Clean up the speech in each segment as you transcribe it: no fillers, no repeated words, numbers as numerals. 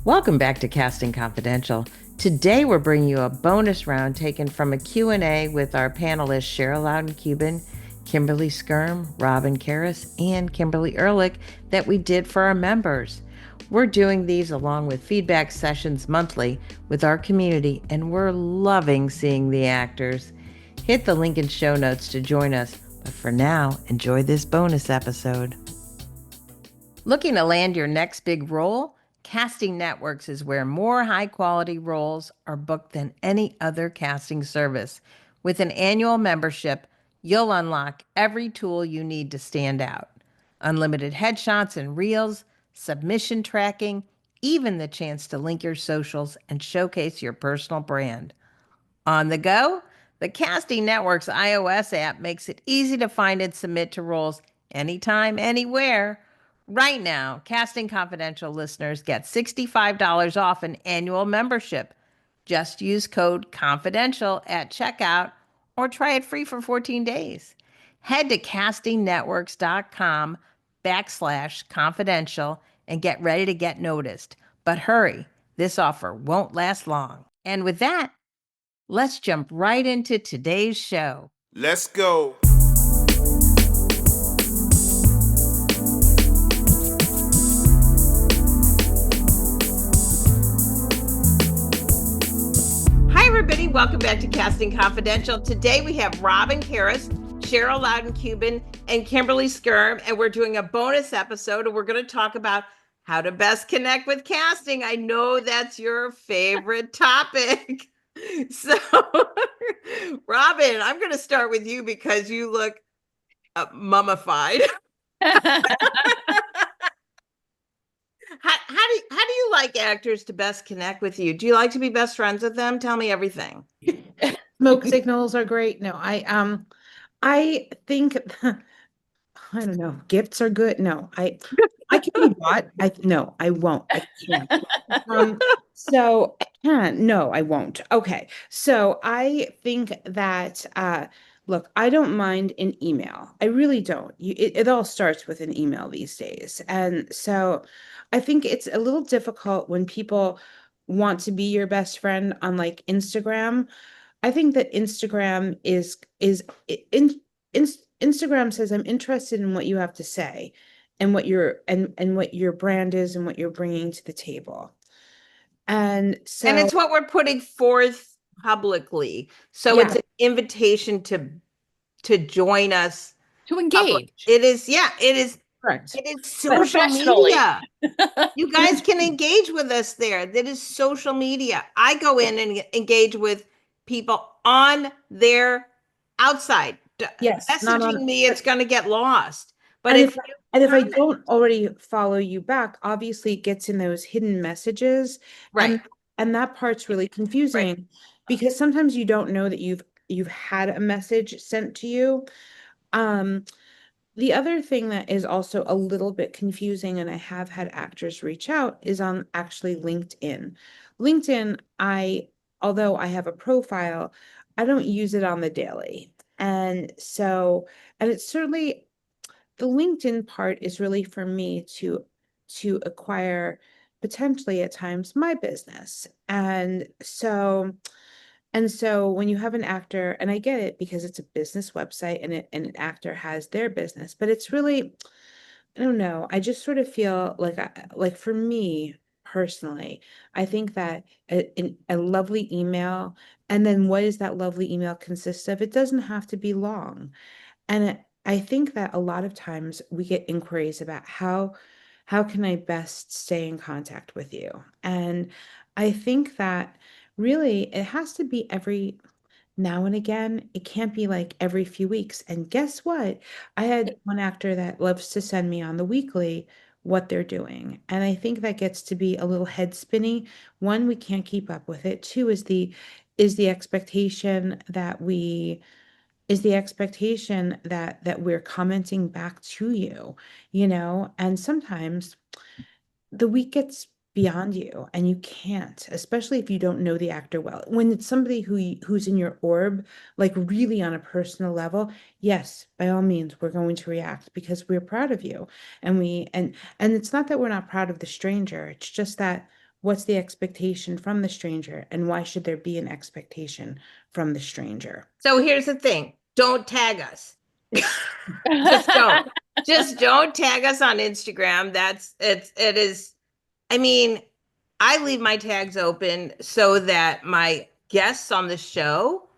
Welcome back to Casting Confidential. Today we're bringing you a bonus round taken from a Q&A with our panelists Cheryl Louden-Kubin, Kimberly Skyrme, Robin Carus, and Kimberly Ehrlich that we did for our members. We're doing these along with feedback sessions monthly with our community, and we're loving seeing the actors. Hit the link in show notes to join us, but for now, enjoy this bonus episode. Looking to land your next big role? Casting Networks is where more high-quality roles are booked than any other casting service. With an annual membership, you'll unlock every tool you need to stand out. Unlimited headshots and reels, submission tracking, even the chance to link your socials and showcase your personal brand. On the go, the Casting Network's iOS app makes it easy to find and submit to roles anytime, anywhere. Right now, Casting Confidential listeners get $65 off an annual membership. Just use code CONFIDENTIAL at checkout or try it free for 14 days. Head to castingnetworks.com/confidential and get ready to get noticed. But hurry, this offer won't last long. And with that, let's jump right into today's show. Let's go. Hi, everybody. Welcome back to Casting Confidential. Today we have Robin Carus, Cheryl Louden-Kubin, and Kimberly Skyrme, and we're doing a bonus episode, and we're going to talk about how to best connect with casting. I know that's your favorite topic. So, Robin, I'm going to start with you because you look mummified. How do you like actors to best connect with you? Do you like to be best friends with them? Tell me everything. Smoke signals are great. No, I think I don't know. Gifts are good. No, I can be bought. No, I won't. I can't. So I can't. No, I won't. Okay. So I think that look, I don't mind an email. I really don't. It all starts with an email these days. And so I think it's a little difficult when people want to be your best friend on like Instagram. I think that Instagram Instagram says I'm interested in what you have to say and what your brand is and what you're bringing to the table. And it's what we're putting forth publicly. So it's an invitation to join us, to engage. It is correct. It is social media. You guys can engage with us there. That is social media. I go in and engage with people on their outside. Yes, messaging me, it's going to get lost. But if I don't already follow you back, obviously it gets in those hidden messages. Right. And that part's really confusing because sometimes you don't know that you've had a message sent to you. The other thing that is also a little bit confusing, and I have had actors reach out, is on actually LinkedIn. LinkedIn, although I have a profile, I don't use it on the daily. And it's certainly the LinkedIn part is really for me to acquire potentially at times my business. And so when you have an actor, and I get it because it's a business website and an actor has their business, but it's really, I don't know. I just sort of feel like for me personally, I think that a lovely email, and then what does that lovely email consist of? It doesn't have to be long. And I think that a lot of times we get inquiries about how can I best stay in contact with you? And I think that really it has to be every now and again. It can't be like every few weeks. And guess what? I had one actor that loves to send me on the weekly what they're doing. And I think that gets to be a little head spinny. One, we can't keep up with it. Two is the expectation that we're commenting back to you, and sometimes the week gets beyond you and you can't, especially if you don't know the actor well. When it's somebody who's in your orb, like really on a personal level, yes, by all means, we're going to react because we're proud of you. And it's not that we're not proud of the stranger. It's just that what's the expectation from the stranger, and why should there be an expectation from the stranger? So here's the thing. Don't tag us. Just don't. Just don't tag us on Instagram. It is, I mean, I leave my tags open so that my guests on the show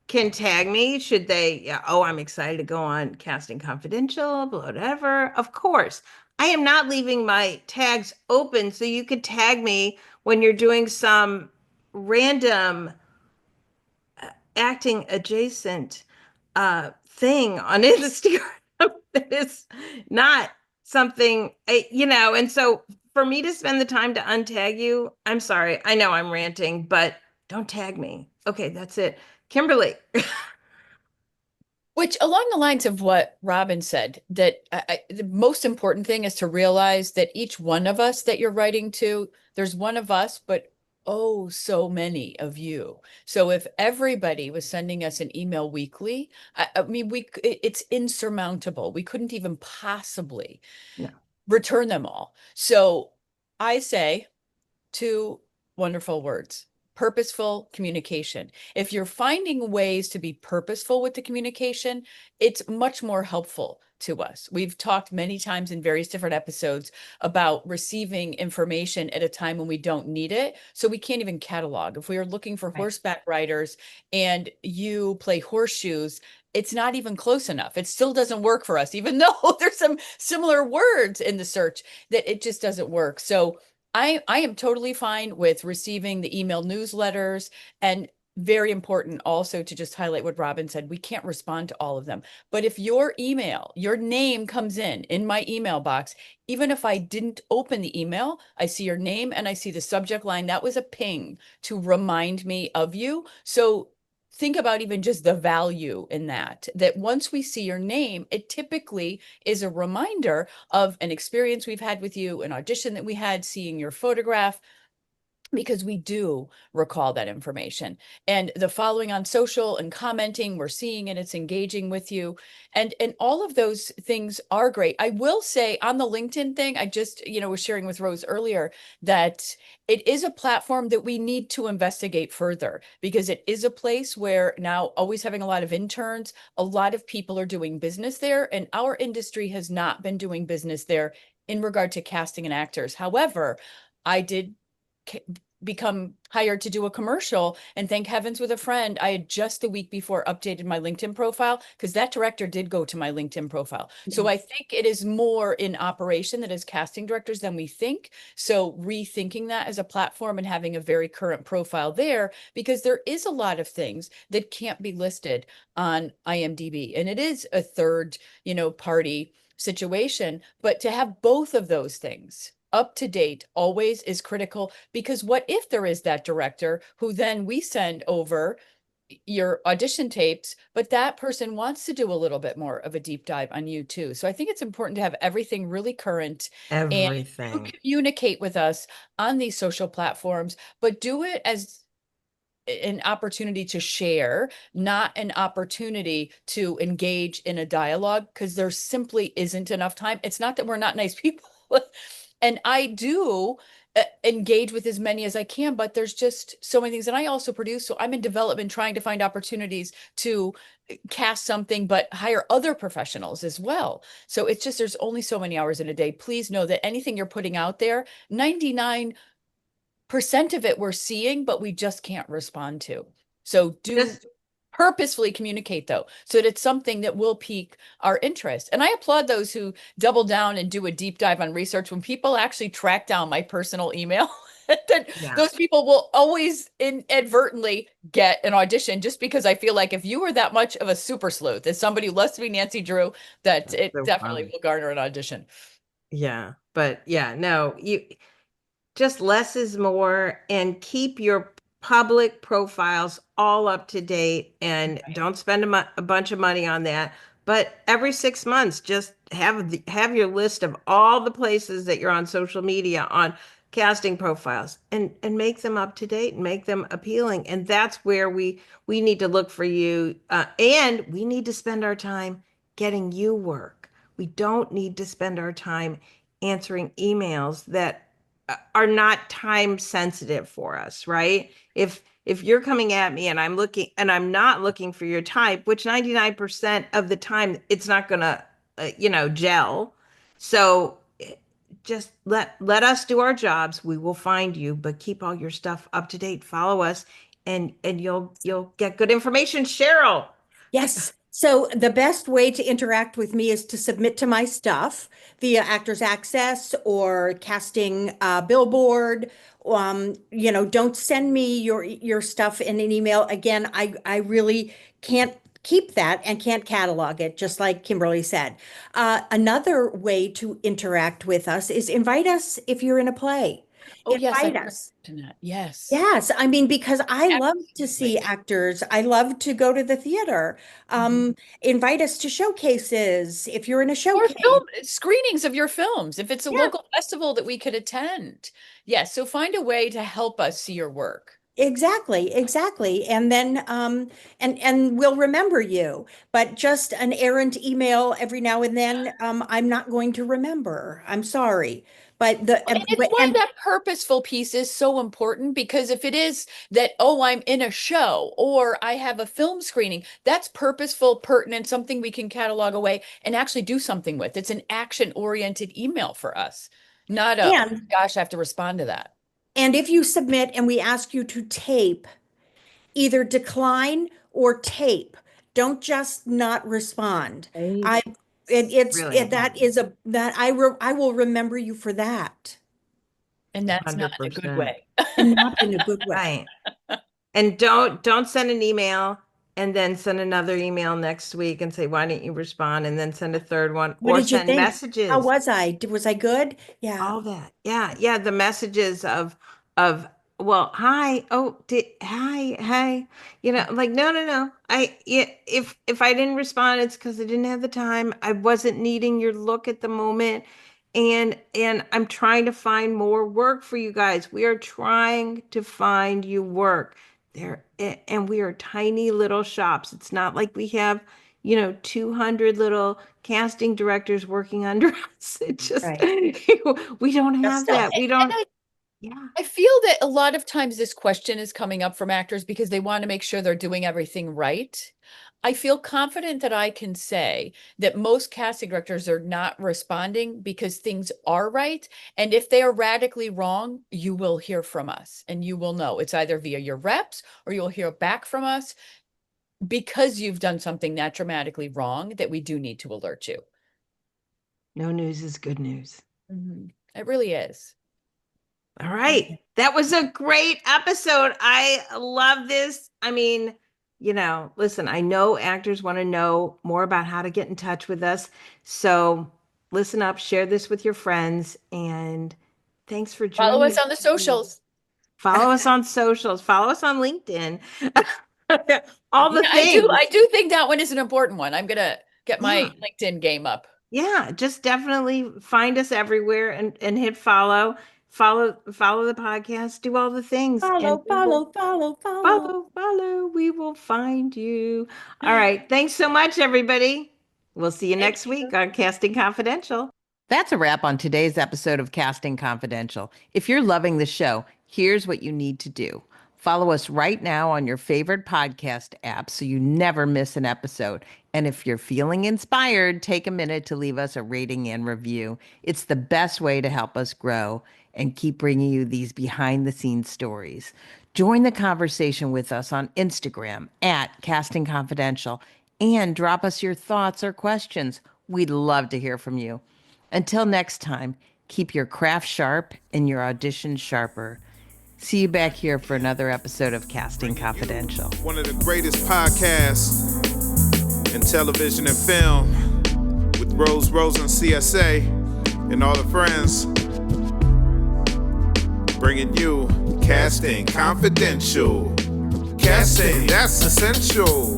can tag me should they, yeah, oh, I'm excited to go on Casting Confidential, whatever. Of course. I am not leaving my tags open so you could tag me when you're doing some random acting adjacent thing on Instagram that is not something, and so for me to spend the time to untag you, I'm sorry. I know I'm ranting, but don't tag me. Okay, that's it. Kimberly. Which, along the lines of what Robin said, that the most important thing is to realize that each one of us that you're writing to, there's one of us, but oh, so many of you. So if everybody was sending us an email weekly, I mean, it's insurmountable. We couldn't even possibly No. return them all. So I say two wonderful words: purposeful communication. If you're finding ways to be purposeful with the communication, it's much more helpful to us. We've talked many times in various different episodes about receiving information at a time when we don't need it. So we can't even catalog. If we are looking for horseback riders and you play horseshoes, it's not even close enough. It still doesn't work for us, even though there's some similar words in the search, that it just doesn't work. So I am totally fine with receiving the email newsletters, and very important also to just highlight what Robin said. We can't respond to all of them, but if your email, your name comes in my email box, even if I didn't open the email, I see your name and I see the subject line. That was a ping to remind me of you. So think about even just the value in that, that once we see your name, it typically is a reminder of an experience we've had with you, an audition that we had, seeing your photograph, because we do recall that information. And the following on social and commenting, we're seeing it, it's engaging with you. And all of those things are great. I will say on the LinkedIn thing, I just, was sharing with Rose earlier that it is a platform that we need to investigate further, because it is a place where now, always having a lot of interns, a lot of people are doing business there, and our industry has not been doing business there in regard to casting and actors. However, I did become hired to do a commercial, and thank heavens with a friend, I had just the week before updated my LinkedIn profile, because that director did go to my LinkedIn profile. So I think it is more in operation that as casting directors than we think. So rethinking that as a platform and having a very current profile there, because there is a lot of things that can't be listed on IMDb, and it is a third, party situation. But to have both of those things up to date always is critical, because what if there is that director who then we send over your audition tapes, but that person wants to do a little bit more of a deep dive on you too. So I think it's important to have everything really current and Everything. communicate with us on these social platforms, but do it as an opportunity to share, not an opportunity to engage in a dialogue, because there simply isn't enough time. It's not that we're not nice people. And I do engage with as many as I can, but there's just so many things. And I also produce, so I'm in development trying to find opportunities to cast something, but hire other professionals as well. So it's just, there's only so many hours in a day. Please know that anything you're putting out there, 99% of it we're seeing, but we just can't respond to. So do purposefully communicate, though, so that it's something that will pique our interest. And I applaud those who double down and do a deep dive on research. When people actually track down my personal email, then those people will always inadvertently get an audition, just because I feel like if you were that much of a super sleuth, as somebody who loves to be Nancy Drew, that it So definitely fun. will garner an audition. Yeah. But yeah, no, just less is more, and keep your public profiles all up to date, and don't spend a bunch of money on that. But every 6 months, just have your list of all the places that you're on social media on casting profiles, and make them up to date and make them appealing. And that's where we need to look for you, and we need to spend our time getting you work. We don't need to spend our time answering emails that are not time sensitive for us, right? If you're coming at me and I'm not looking for your type, which 99% of the time it's not gonna, gel. So just let us do our jobs. We will find you, but keep all your stuff up to date. Follow us, and you'll get good information. Cheryl. Yes. So the best way to interact with me is to submit to my stuff via Actors Access or Casting Billboard. Don't send me your stuff in an email. Again, I really can't keep that and can't catalog it, just like Kimberly said. Another way to interact with us is invite us if you're in a play. Oh, yes, I Invite forgot us. to mention that. Yes. Yes, I mean, because I love to see Absolutely. actors. I love to go to the theater. Invite us to showcases if you're in a Or showcase. film screenings of your films, if it's a Yeah. local festival that we could attend. Yes, so find a way to help us see your work. Exactly, exactly. And then and we'll remember you, but just an errant email every now and then, I'm not going to remember. I'm sorry. But And it's why that purposeful piece is so important, because if it is that, oh, I'm in a show or I have a film screening, that's purposeful, pertinent, something we can catalog away and actually do something with. It's an action-oriented email for us, not a, oh, and gosh, I have to respond to that. and if you submit and we ask you to tape, either decline or tape. Don't just not respond. Right. I will remember you for that, And that's not in a good 100%. way. and not in a good way. Right. And don't send an email and then send another email next week and say, why didn't you respond? And then send a third one, What or did you send think? messages. How was I? Was I good? Yeah. All that. Yeah. Yeah. The messages of, well, hi. Oh, hi. Like, no. If I didn't respond, it's because I didn't have the time. I wasn't needing your look at the moment. And I'm trying to find more work for you guys. We are trying to find you work there. And we are tiny little shops. It's not like we have, 200 little casting directors working under us. It just, Right. we don't have that. We don't. Yeah. I feel that a lot of times this question is coming up from actors because they want to make sure they're doing everything right. I feel confident that I can say that most casting directors are not responding because things are right. And if they are radically wrong, you will hear from us and you will know. It's either via your reps or you'll hear back from us because you've done something that dramatically wrong that we do need to alert you. No news is good news. It really is. All right. That was a great episode. I love this. I mean, listen, I know actors want to know more about how to get in touch with us. So listen up, share this with your friends, and thanks for joining Follow us on the socials. Follow us on socials. Follow us on LinkedIn. All the things. I do think that one is an important one. I'm going to get my LinkedIn game up. Yeah, just definitely find us everywhere and hit follow. Follow the podcast, do all the things. Follow. We will find you. All right. Thanks so much, everybody. We'll see you next week on Casting Confidential. That's a wrap on today's episode of Casting Confidential. If you're loving the show, here's what you need to do. Follow us right now on your favorite podcast app so you never miss an episode. And if you're feeling inspired, take a minute to leave us a rating and review. It's the best way to help us grow and keep bringing you these behind-the-scenes stories. Join the conversation with us on Instagram at Casting Confidential and drop us your thoughts or questions. We'd love to hear from you. Until next time, keep your craft sharp and your audition sharper. See you back here for another episode of Casting Confidential. One of the greatest podcasts in television and film with Rose Rosen, CSA, and all the friends. Bringing you Casting Confidential. Casting, that's essential.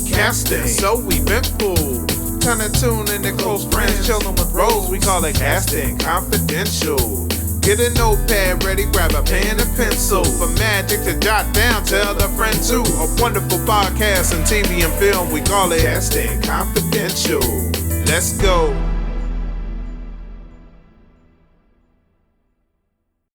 Casting, so eventful. Kind of tune in to close friends, chilling with Rose. We call it Casting Confidential. Get a notepad ready, grab a pen and pencil. For magic to jot down, tell a friend too. A wonderful podcast in TV and film, we call it Casting Confidential. Let's go.